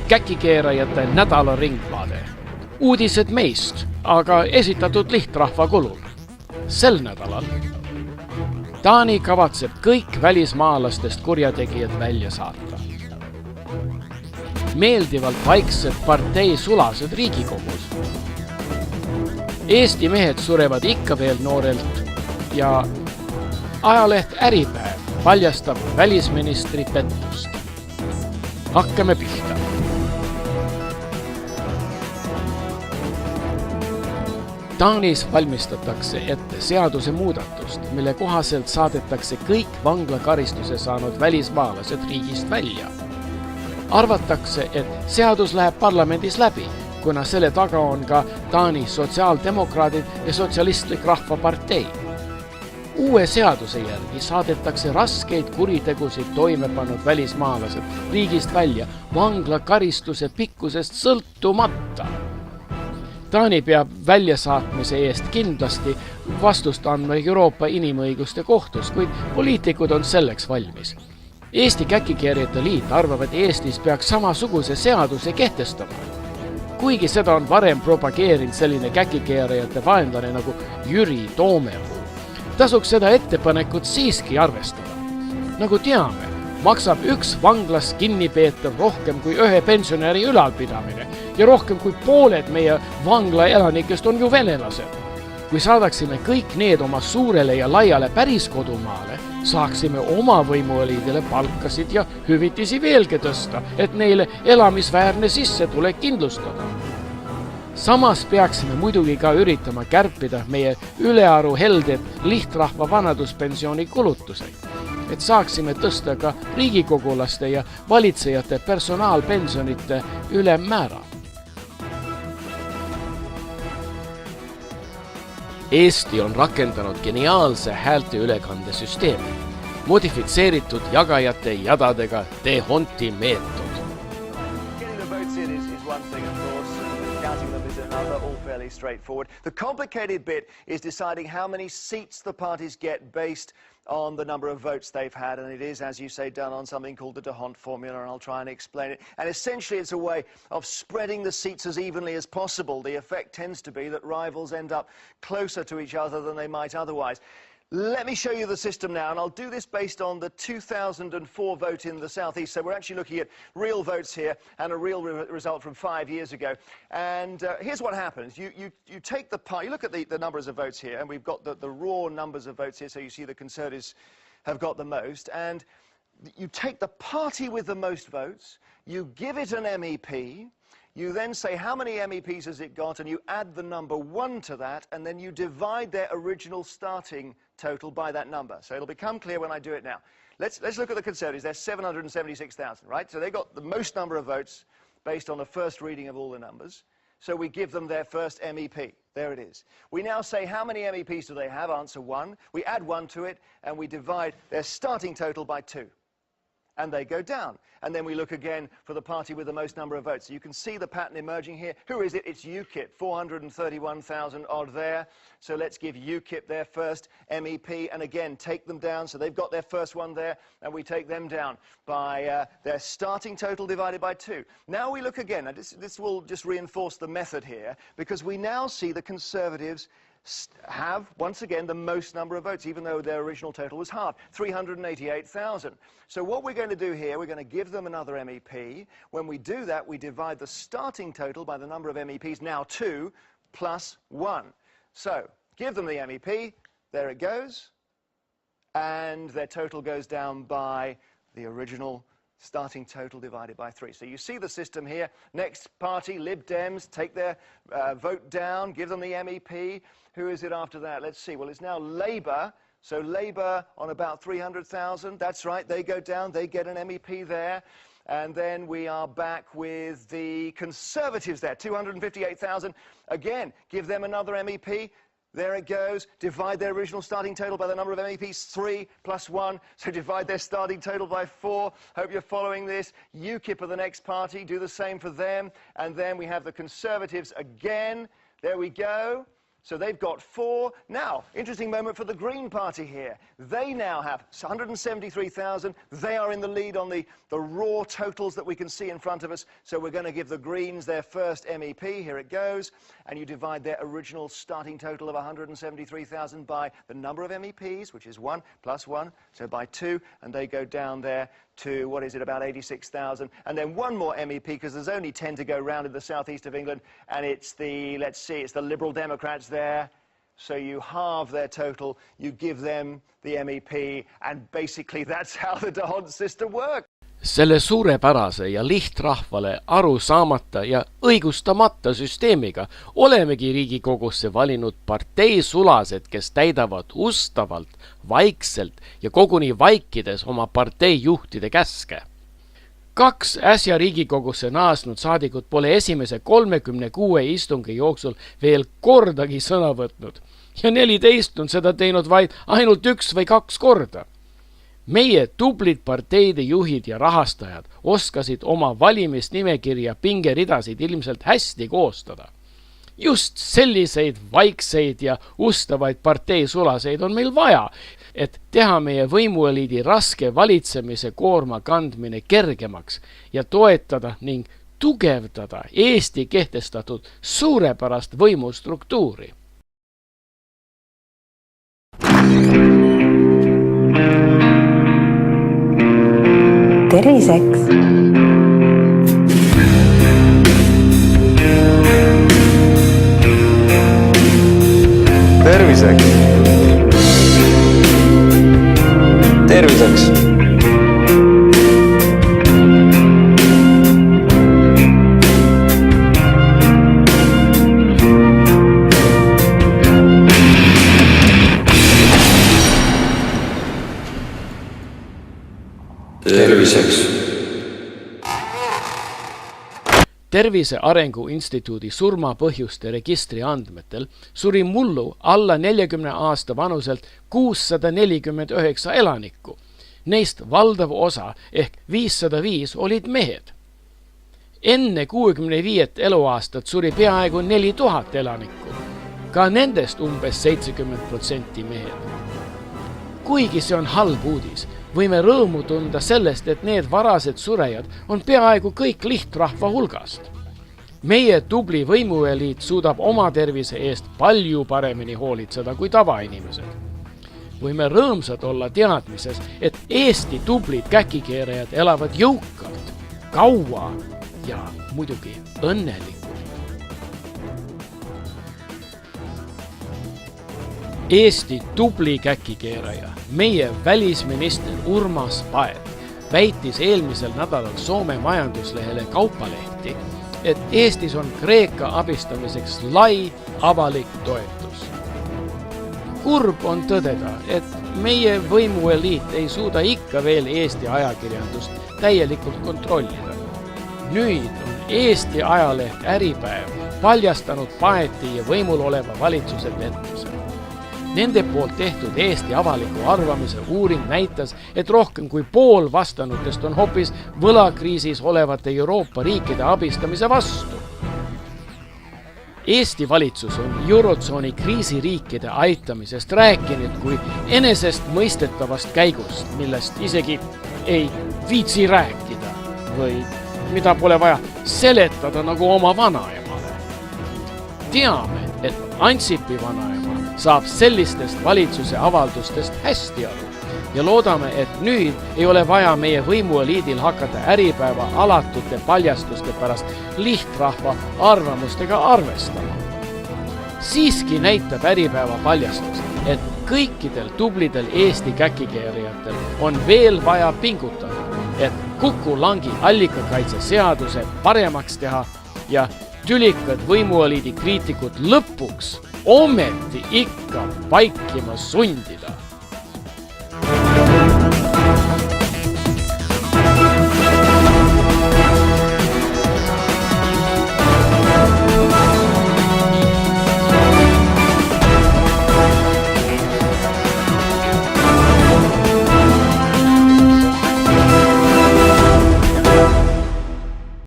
Käkikeerajate nädala ringvaade. Uudised meist, aga esitatud lihtrahva kulul. Sel nädalal Taani kavatseb kõik välismaalastest kurjategijad välja saata. Meeldivalt vaiksed partei sulased Riigikogus. Eesti mehed surevad ikka veel noorelt ja ajaleht Äripäev paljastab välisministri pettust. Hakkame pihta. Taanis valmistatakse ette seaduse muudatust, mille kohaselt saadetakse kõik vanglakaristuse saanud välismaalased riigist välja. Arvatakse, et seadus läheb parlamendis läbi, kuna selle taga on ka Taani sotsiaaldemokraadid ja sotsialistlik rahvapartei. Uue seaduse järgi saadetakse raskeid kuritegusid toime pannud välismaalased riigist välja vanglakaristuse pikkusest sõltumata. Taani peab väljasaatmise eest kindlasti vastust andma Euroopa Inimõiguste Kohtus, kuid poliitikud on selleks valmis. Eesti Käkikeerajate Liit arvab, et Eestis peaks samasuguse seaduse kehtestama. Kuigi seda on varem propageerinud selline käkikeerajate vaenlane nagu Jüri Toomepuu, tasuks seda ettepanekut siiski arvestada. Nagu teame, maksab üks vanglas kinnipeetav rohkem kui ühe pensionäri ülalpidamine ja rohkem kui pooled meie vangla elanikest on ju venelased. Kui saadaksime kõik need oma suurele ja laiale päris kodumaale, saaksime oma võimuoliidele palkasid ja hüvitisi veelgi tõsta, et neile elamisväärne sissetulek kindlustada. Samas peaksime muidugi ka üritama kärpida meie ülearu helded lihtrahva vanaduspensioni kulutuseid, et saaksime tõsta ka riigikogulaste ja valitsejate personaalpensionite ülemmäära. Eesti on rakendanud geniaalse häälte ülekandesüsteemi, modifitseeritud jagajate jadadega Dhonti meetod. All fairly straightforward. The complicated bit is deciding how many seats the parties get based on the number of votes they've had, and it is, as you say, done on something called the Dhont formula, and I'll try and explain it. And essentially it's a way of spreading the seats as evenly as possible. The effect tends to be that rivals end up closer to each other than they might otherwise. Let me show you the system now, and I'll do this based on the 2004 vote in the Southeast. So we're actually looking at real votes here and a real result from 5 years ago. And here's what happens. You take you look at the numbers of votes here, and we've got the raw numbers of votes here, so you see the Conservatives have got the most. And you take the party with the most votes, you give it an MEP, you then say how many MEPs has it got, and you add the number 1 to that, and then you divide their original starting total by that number. So it'll become clear when I do it now. Let's look at the Conservatives. They're 776,000, right? So they got the most number of votes based on the first reading of all the numbers. So we give them their first MEP. There it is. We now say how many MEPs do they have? Answer 1. We add 1 to it, and we divide their starting total by 2. And they go down. And then we look again for the party with the most number of votes. So you can see the pattern emerging here. Who is it? It's UKIP, 431,000 odd there. So let's give UKIP their first MEP, and again, take them down. So they've got their first one there, and we take them down by their starting total divided by 2. Now we look again, and this will just reinforce the method here, because we now see the Conservatives have, once again, the most number of votes, even though their original total was half, 388,000. So what we're going to do here, we're going to give them another MEP. When we do that, we divide the starting total by the number of MEPs, now 2, plus 1. So, give them the MEP, there it goes, and their total goes down by the original starting total divided by 3. So you see the system here. Next party, Lib Dems, take their vote down, give them the MEP. Who is it after that? Let's see. Well, it's now Labour. So Labour on about 300,000. That's right, they go down, they get an MEP there. And then we are back with the Conservatives there, 258,000. Again, give them another MEP. There it goes. Divide their original starting total by the number of MEPs, 3 plus 1. So divide their starting total by 4. Hope you're following this. UKIP are the next party. Do the same for them. And then we have the Conservatives again. There we go. So they've got 4. Now, interesting moment for the Green Party here. They now have 173,000. They are in the lead on the raw totals that we can see in front of us. So we're going to give the Greens their first MEP. Here it goes. And you divide their original starting total of 173,000 by the number of MEPs, which is 1 plus 1, so by 2. And they go down there to, what is it, about 86,000. And then one more MEP, because there's only 10 to go round in the southeast of England. And it's the, let's see, it's the Liberal Democrats there. So you halve their total, you give them the MEP, and basically that's how the D'Hondt system works. Selle suurepärase ja lihtrahvale aru saamata ja õigustamata süsteemiga olemegi Riigikogusse valinud parteisulased, kes täidavad ustavalt, vaikselt ja koguni vaikides oma parteijuhtide käske. 2 äsja Riigikogusse naasnud saadikud pole esimese 36 istungi jooksul veel kordagi sõna võtnud ja 14 on seda teinud vaid ainult 1 või 2 korda. Meie tublid parteide juhid ja rahastajad oskasid oma valimisnimekirja pingeridasid ilmselt hästi koostada. Just selliseid vaikseid ja ustavaid parteisulaseid on meil vaja, et teha meie võimueliidi raske valitsemise koorma kandmine kergemaks ja toetada ning tugevdada Eesti kehtestatud suurepärast võimustruktuuri. Terviseks! Terviseks! Terviseks! Terviseks! Tervise Arengu Instituudi surmapõhjuste registri andmetel suri mullu alla 40 aasta vanuselt 649 elanikku. Neist valdav osa ehk 505 olid mehed. Enne 65 eluaastat suri peaaegu 4000 elanikku. Ka nendest umbes 70% mehed. Kuigi see on halb uudis, võime rõõmu tunda sellest, et need varased surejad on peaaegu kõik lihtrahva hulgast. Meie tubli võimueliit suudab oma tervise eest palju paremini hoolitseda kui tavainimesed. Võime rõõmsad olla teadmises, et Eesti tublid käkikeerajad elavad jõukalt, kaua ja muidugi õnnelikult. Eesti tubli käkikeeraja, meie välisminister Urmas Paet väitis eelmisel nädalal Soome majanduslehele Kauppalehti, et Eestis on Kreeka abistamiseks lai avalik toetus. Kurb on tõdeda, et meie võimueliit ei suuda ikka veel Eesti ajakirjandust täielikult kontrollida. Nüüd on Eesti ajaleht Äripäev paljastanud Paeti ja võimul oleva valitsuse petmise. Nende poolt tehtud Eesti avaliku arvamise uuring näitas, et rohkem kui pool vastanutest on hoopis võlakriisis olevate Euroopa riikide abistamise vastu. Eesti valitsus on Eurotsooni kriisiriikide aitamisest rääkinud kui enesest mõistetavast käigust, millest isegi ei viitsi rääkida või mida pole vaja seletada nagu oma vanaemale. Teame, et Ansipi vanaema saab sellistest valitsuse avaldustest hästi aru ja loodame, et nüüd ei ole vaja meie võimueliidil hakata Äripäeva alatute paljastuste pärast lihtrahva arvamustega arvestama. Siiski näitab Äripäeva paljastus, et kõikidel tublidel Eesti käkikeerijatel on veel vaja pingutada, et Kuku Langi allikakaitse seaduse paremaks teha ja tülikad võimueliidi kriitikud lõpuks ometi ikka vaikima sundida.